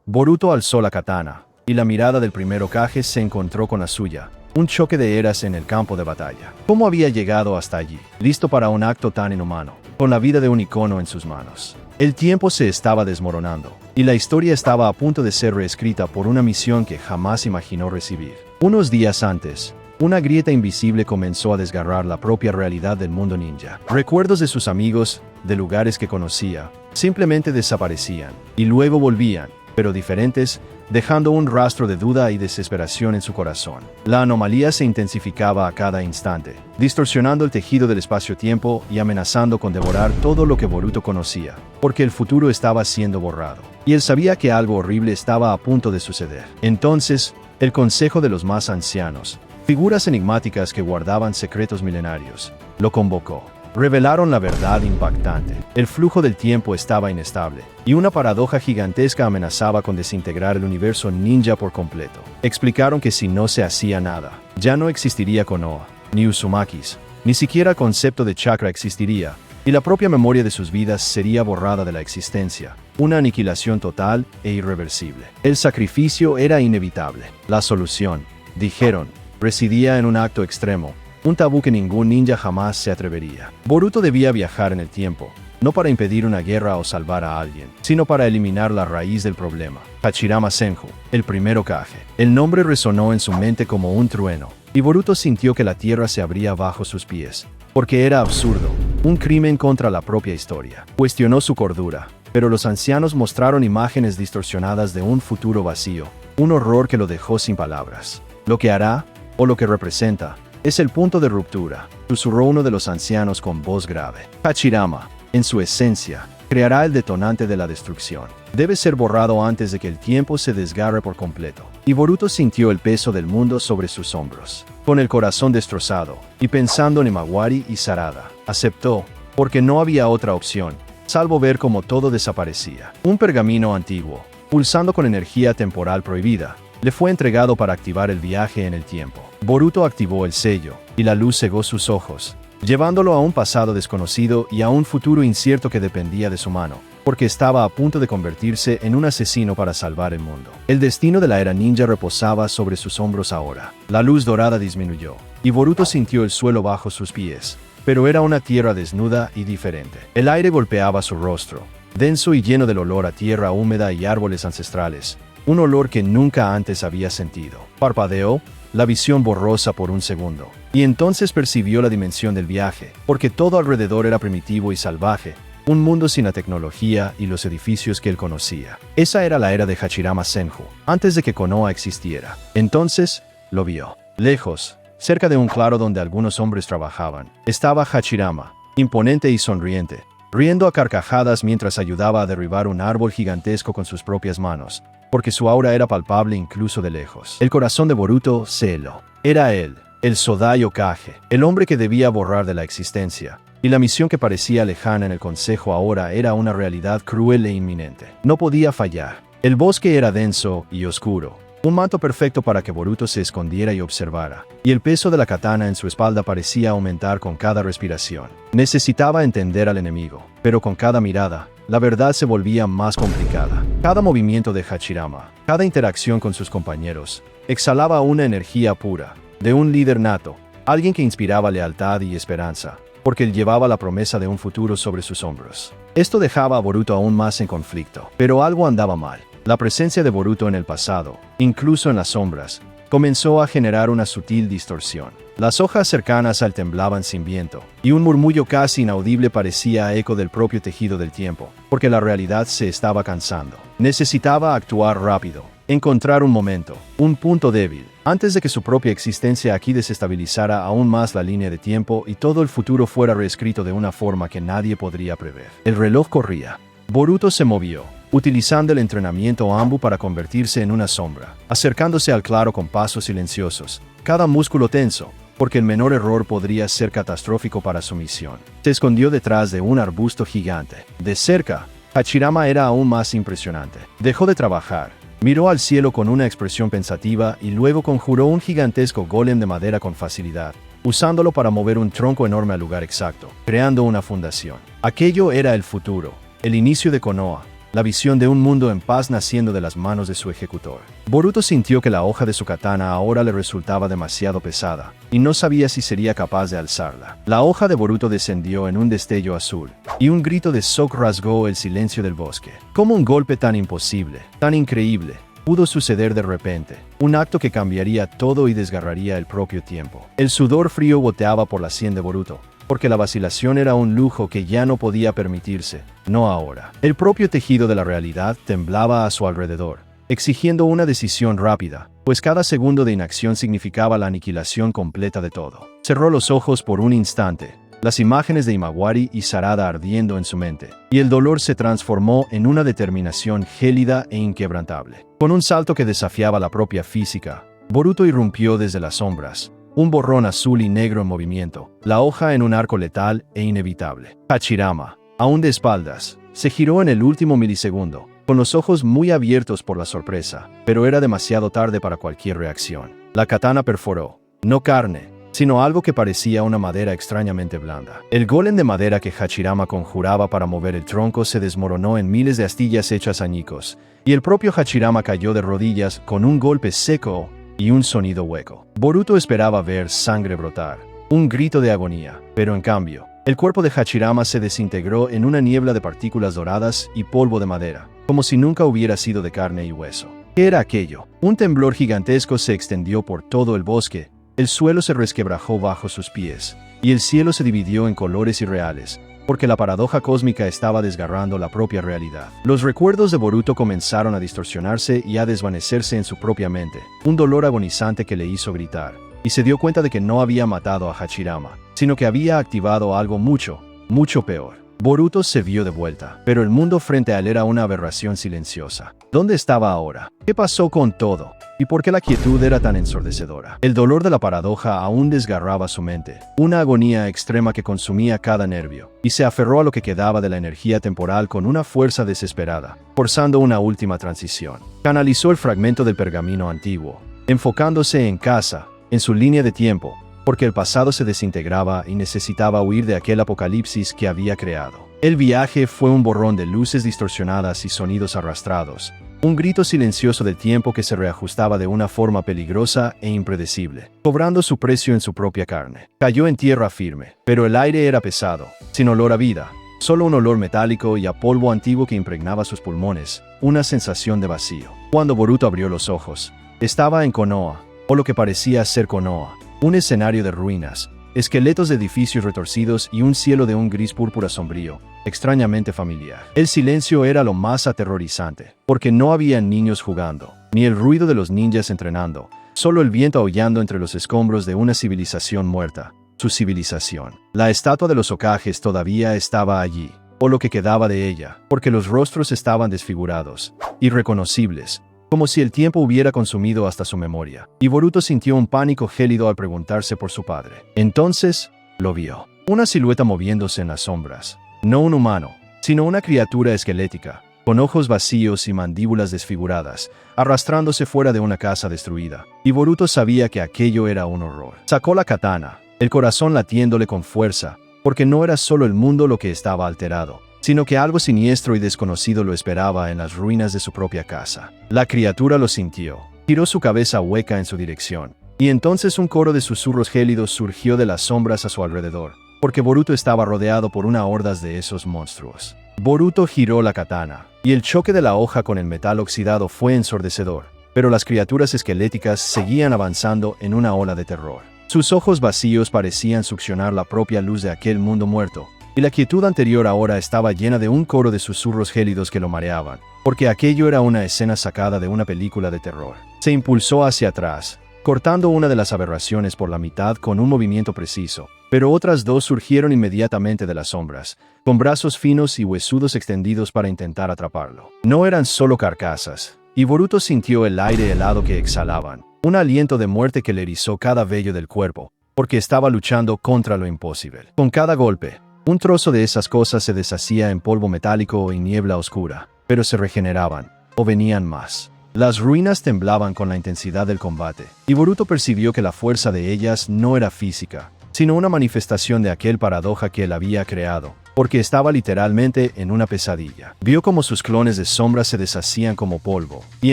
Boruto alzó la katana, y la mirada del primer Hokage se encontró con la suya. Un choque de eras en el campo de batalla. ¿Cómo había llegado hasta allí, listo para un acto tan inhumano, con la vida de un icono en sus manos? El tiempo se estaba desmoronando, y la historia estaba a punto de ser reescrita por una misión que jamás imaginó recibir. Unos días antes, una grieta invisible comenzó a desgarrar la propia realidad del mundo ninja. Recuerdos de sus amigos, de lugares que conocía, simplemente desaparecían, y luego volvían, pero diferentes, dejando un rastro de duda y desesperación en su corazón. La anomalía se intensificaba a cada instante, distorsionando el tejido del espacio-tiempo y amenazando con devorar todo lo que Boruto conocía, porque el futuro estaba siendo borrado, y él sabía que algo horrible estaba a punto de suceder. Entonces, el Consejo de los Más Ancianos, figuras enigmáticas que guardaban secretos milenarios, lo convocó. Revelaron la verdad impactante. El flujo del tiempo estaba inestable, y una paradoja gigantesca amenazaba con desintegrar el universo ninja por completo. Explicaron que si no se hacía nada, ya no existiría Konoha, ni Uzumakis, ni siquiera el concepto de chakra existiría, y la propia memoria de sus vidas sería borrada de la existencia. Una aniquilación total e irreversible. El sacrificio era inevitable. La solución, dijeron, residía en un acto extremo. Un tabú que ningún ninja jamás se atrevería. Boruto debía viajar en el tiempo, no para impedir una guerra o salvar a alguien, sino para eliminar la raíz del problema. Hashirama Senju, el primer Hokage. El nombre resonó en su mente como un trueno, y Boruto sintió que la tierra se abría bajo sus pies, porque era absurdo, un crimen contra la propia historia. Cuestionó su cordura, pero los ancianos mostraron imágenes distorsionadas de un futuro vacío, un horror que lo dejó sin palabras. Lo que hará, o lo que representa, es el punto de ruptura, susurró uno de los ancianos con voz grave. Hashirama, en su esencia, creará el detonante de la destrucción. Debe ser borrado antes de que el tiempo se desgarre por completo. Y Boruto sintió el peso del mundo sobre sus hombros. Con el corazón destrozado, y pensando en Imawari y Sarada, aceptó, porque no había otra opción, salvo ver cómo todo desaparecía. Un pergamino antiguo, pulsando con energía temporal prohibida, le fue entregado para activar el viaje en el tiempo. Boruto activó el sello, y la luz cegó sus ojos, llevándolo a un pasado desconocido y a un futuro incierto que dependía de su mano, porque estaba a punto de convertirse en un asesino para salvar el mundo. El destino de la era ninja reposaba sobre sus hombros ahora. La luz dorada disminuyó, y Boruto sintió el suelo bajo sus pies, pero era una tierra desnuda y diferente. El aire golpeaba su rostro, denso y lleno del olor a tierra húmeda y árboles ancestrales, un olor que nunca antes había sentido. Parpadeó, la visión borrosa por un segundo, y entonces percibió la dimensión del viaje, porque todo alrededor era primitivo y salvaje, un mundo sin la tecnología y los edificios que él conocía. Esa era la era de Hashirama Senju, antes de que Konoha existiera. Entonces, lo vio. Lejos, cerca de un claro donde algunos hombres trabajaban, estaba Hashirama, imponente y sonriente, riendo a carcajadas mientras ayudaba a derribar un árbol gigantesco con sus propias manos, porque su aura era palpable incluso de lejos. El corazón de Boruto se heló. Era él, el Sodai Hokage, el hombre que debía borrar de la existencia, y la misión que parecía lejana en el consejo ahora era una realidad cruel e inminente. No podía fallar. El bosque era denso y oscuro, un manto perfecto para que Boruto se escondiera y observara, y el peso de la katana en su espalda parecía aumentar con cada respiración. Necesitaba entender al enemigo, pero con cada mirada, la verdad se volvía más complicada. Cada movimiento de Hashirama, cada interacción con sus compañeros, exhalaba una energía pura, de un líder nato, alguien que inspiraba lealtad y esperanza, porque él llevaba la promesa de un futuro sobre sus hombros. Esto dejaba a Boruto aún más en conflicto, pero algo andaba mal. La presencia de Boruto en el pasado, incluso en las sombras, comenzó a generar una sutil distorsión. Las hojas cercanas al temblaban sin viento, y un murmullo casi inaudible parecía eco del propio tejido del tiempo, porque la realidad se estaba cansando. Necesitaba actuar rápido, encontrar un momento, un punto débil, antes de que su propia existencia aquí desestabilizara aún más la línea de tiempo y todo el futuro fuera reescrito de una forma que nadie podría prever. El reloj corría. Boruto se movió, utilizando el entrenamiento Anbu para convertirse en una sombra, acercándose al claro con pasos silenciosos, cada músculo tenso, porque el menor error podría ser catastrófico para su misión. Se escondió detrás de un arbusto gigante. De cerca, Hashirama era aún más impresionante. Dejó de trabajar, miró al cielo con una expresión pensativa y luego conjuró un gigantesco golem de madera con facilidad, usándolo para mover un tronco enorme al lugar exacto, creando una fundación. Aquello era el futuro, el inicio de Konoha, la visión de un mundo en paz naciendo de las manos de su ejecutor. Boruto sintió que la hoja de su katana ahora le resultaba demasiado pesada, y no sabía si sería capaz de alzarla. La hoja de Boruto descendió en un destello azul, y un grito de shock rasgó el silencio del bosque. ¿Cómo un golpe tan imposible, tan increíble, pudo suceder de repente? Un acto que cambiaría todo y desgarraría el propio tiempo. El sudor frío goteaba por la sien de Boruto, porque la vacilación era un lujo que ya no podía permitirse, no ahora. El propio tejido de la realidad temblaba a su alrededor, exigiendo una decisión rápida, pues cada segundo de inacción significaba la aniquilación completa de todo. Cerró los ojos por un instante, las imágenes de Imawari y Sarada ardiendo en su mente, y el dolor se transformó en una determinación gélida e inquebrantable. Con un salto que desafiaba la propia física, Boruto irrumpió desde las sombras, un borrón azul y negro en movimiento, la hoja en un arco letal e inevitable. Hachirama, aún de espaldas, se giró en el último milisegundo, con los ojos muy abiertos por la sorpresa, pero era demasiado tarde para cualquier reacción. La katana perforó, no carne, sino algo que parecía una madera extrañamente blanda. El golem de madera que Hachirama conjuraba para mover el tronco se desmoronó en miles de astillas hechas añicos, y el propio Hachirama cayó de rodillas con un golpe seco y un sonido hueco. Boruto esperaba ver sangre brotar, un grito de agonía, pero en cambio, el cuerpo de Hachirama se desintegró en una niebla de partículas doradas y polvo de madera, como si nunca hubiera sido de carne y hueso. ¿Qué era aquello? Un temblor gigantesco se extendió por todo el bosque, el suelo se resquebrajó bajo sus pies, y el cielo se dividió en colores irreales, porque la paradoja cósmica estaba desgarrando la propia realidad. Los recuerdos de Boruto comenzaron a distorsionarse y a desvanecerse en su propia mente, un dolor agonizante que le hizo gritar, y se dio cuenta de que no había matado a Hachirama, sino que había activado algo mucho, mucho peor. Boruto se vio de vuelta, pero el mundo frente a él era una aberración silenciosa. ¿Dónde estaba ahora? ¿Qué pasó con todo? ¿Y por qué la quietud era tan ensordecedora? El dolor de la paradoja aún desgarraba su mente, una agonía extrema que consumía cada nervio, y se aferró a lo que quedaba de la energía temporal con una fuerza desesperada, forzando una última transición. Canalizó el fragmento del pergamino antiguo, enfocándose en casa, en su línea de tiempo, porque el pasado se desintegraba y necesitaba huir de aquel apocalipsis que había creado. El viaje fue un borrón de luces distorsionadas y sonidos arrastrados, un grito silencioso del tiempo que se reajustaba de una forma peligrosa e impredecible, cobrando su precio en su propia carne. Cayó en tierra firme, pero el aire era pesado, sin olor a vida, solo un olor metálico y a polvo antiguo que impregnaba sus pulmones, una sensación de vacío. Cuando Boruto abrió los ojos, estaba en Konoha, o lo que parecía ser Konoha, un escenario de ruinas, esqueletos de edificios retorcidos y un cielo de un gris púrpura sombrío, extrañamente familiar. El silencio era lo más aterrorizante, porque no había niños jugando, ni el ruido de los ninjas entrenando, solo el viento aullando entre los escombros de una civilización muerta, su civilización. La estatua de los Hokages todavía estaba allí, o lo que quedaba de ella, porque los rostros estaban desfigurados, irreconocibles, como si el tiempo hubiera consumido hasta su memoria, y Boruto sintió un pánico gélido al preguntarse por su padre. Entonces, lo vio. Una silueta moviéndose en las sombras. No un humano, sino una criatura esquelética, con ojos vacíos y mandíbulas desfiguradas, arrastrándose fuera de una casa destruida. Y Boruto sabía que aquello era un horror. Sacó la katana, el corazón latiéndole con fuerza, porque no era solo el mundo lo que estaba alterado, sino que algo siniestro y desconocido lo esperaba en las ruinas de su propia casa. La criatura lo sintió, giró su cabeza hueca en su dirección, y entonces un coro de susurros gélidos surgió de las sombras a su alrededor, porque Boruto estaba rodeado por una horda de esos monstruos. Boruto giró la katana, y el choque de la hoja con el metal oxidado fue ensordecedor, pero las criaturas esqueléticas seguían avanzando en una ola de terror. Sus ojos vacíos parecían succionar la propia luz de aquel mundo muerto, y la quietud anterior ahora estaba llena de un coro de susurros gélidos que lo mareaban, porque aquello era una escena sacada de una película de terror. Se impulsó hacia atrás, cortando una de las aberraciones por la mitad con un movimiento preciso, pero otras dos surgieron inmediatamente de las sombras, con brazos finos y huesudos extendidos para intentar atraparlo. No eran solo carcasas, y Boruto sintió el aire helado que exhalaban, un aliento de muerte que le erizó cada vello del cuerpo, porque estaba luchando contra lo imposible. Con cada golpe, un trozo de esas cosas se deshacía en polvo metálico y niebla oscura, pero se regeneraban, o venían más. Las ruinas temblaban con la intensidad del combate, y Boruto percibió que la fuerza de ellas no era física, sino una manifestación de aquel paradoja que él había creado, porque estaba literalmente en una pesadilla. Vio como sus clones de sombra se deshacían como polvo, y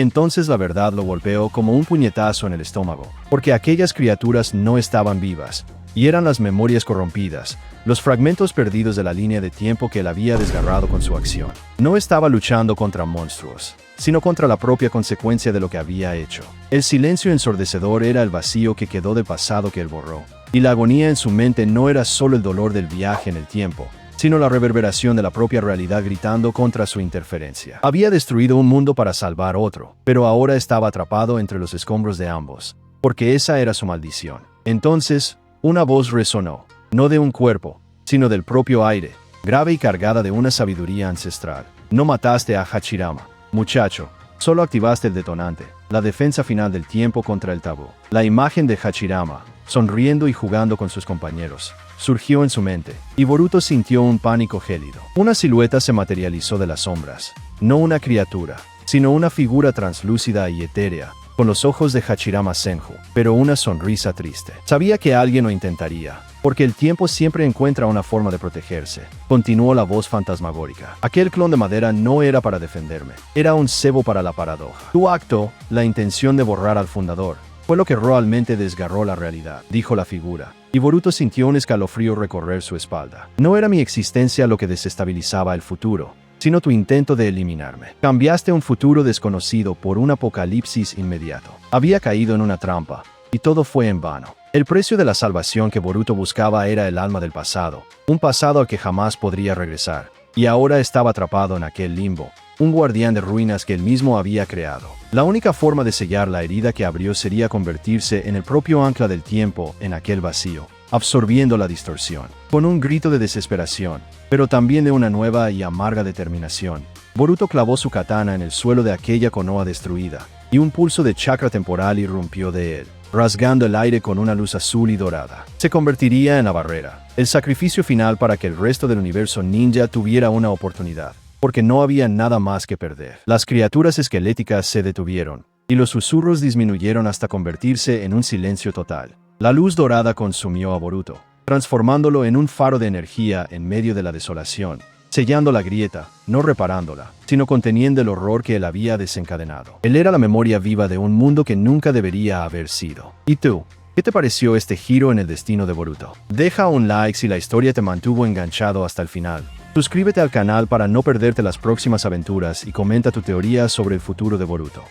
entonces la verdad lo golpeó como un puñetazo en el estómago, porque aquellas criaturas no estaban vivas, y eran las memorias corrompidas, los fragmentos perdidos de la línea de tiempo que él había desgarrado con su acción. No estaba luchando contra monstruos, sino contra la propia consecuencia de lo que había hecho. El silencio ensordecedor era el vacío que quedó del pasado que él borró, y la agonía en su mente no era solo el dolor del viaje en el tiempo, sino la reverberación de la propia realidad gritando contra su interferencia. Había destruido un mundo para salvar otro, pero ahora estaba atrapado entre los escombros de ambos, porque esa era su maldición. Entonces, una voz resonó, no de un cuerpo, sino del propio aire, grave y cargada de una sabiduría ancestral. No mataste a Hachirama, muchacho, solo activaste el detonante, la defensa final del tiempo contra el tabú. La imagen de Hachirama, sonriendo y jugando con sus compañeros, surgió en su mente, y Boruto sintió un pánico gélido. Una silueta se materializó de las sombras, no una criatura, sino una figura translúcida y etérea, con los ojos de Hachirama Senju, pero una sonrisa triste. Sabía que alguien lo intentaría, porque el tiempo siempre encuentra una forma de protegerse. Continuó la voz fantasmagórica. Aquel clon de madera no era para defenderme, era un cebo para la paradoja. Tu acto, la intención de borrar al fundador, fue lo que realmente desgarró la realidad, dijo la figura, y Boruto sintió un escalofrío recorrer su espalda. No era mi existencia lo que desestabilizaba el futuro, sino tu intento de eliminarme. Cambiaste un futuro desconocido por un apocalipsis inmediato. Había caído en una trampa, y todo fue en vano. El precio de la salvación que Boruto buscaba era el alma del pasado, un pasado al que jamás podría regresar, y ahora estaba atrapado en aquel limbo, un guardián de ruinas que él mismo había creado. La única forma de sellar la herida que abrió sería convertirse en el propio ancla del tiempo en aquel vacío, absorbiendo la distorsión. Con un grito de desesperación, pero también de una nueva y amarga determinación, Boruto clavó su katana en el suelo de aquella Konoha destruida, y un pulso de chakra temporal irrumpió de él, rasgando el aire con una luz azul y dorada. Se convertiría en la barrera, el sacrificio final para que el resto del universo ninja tuviera una oportunidad, porque no había nada más que perder. Las criaturas esqueléticas se detuvieron, y los susurros disminuyeron hasta convertirse en un silencio total. La luz dorada consumió a Boruto, transformándolo en un faro de energía en medio de la desolación, sellando la grieta, no reparándola, sino conteniendo el horror que él había desencadenado. Él era la memoria viva de un mundo que nunca debería haber sido. ¿Y tú? ¿Qué te pareció este giro en el destino de Boruto? Deja un like si la historia te mantuvo enganchado hasta el final. Suscríbete al canal para no perderte las próximas aventuras y comenta tu teoría sobre el futuro de Boruto.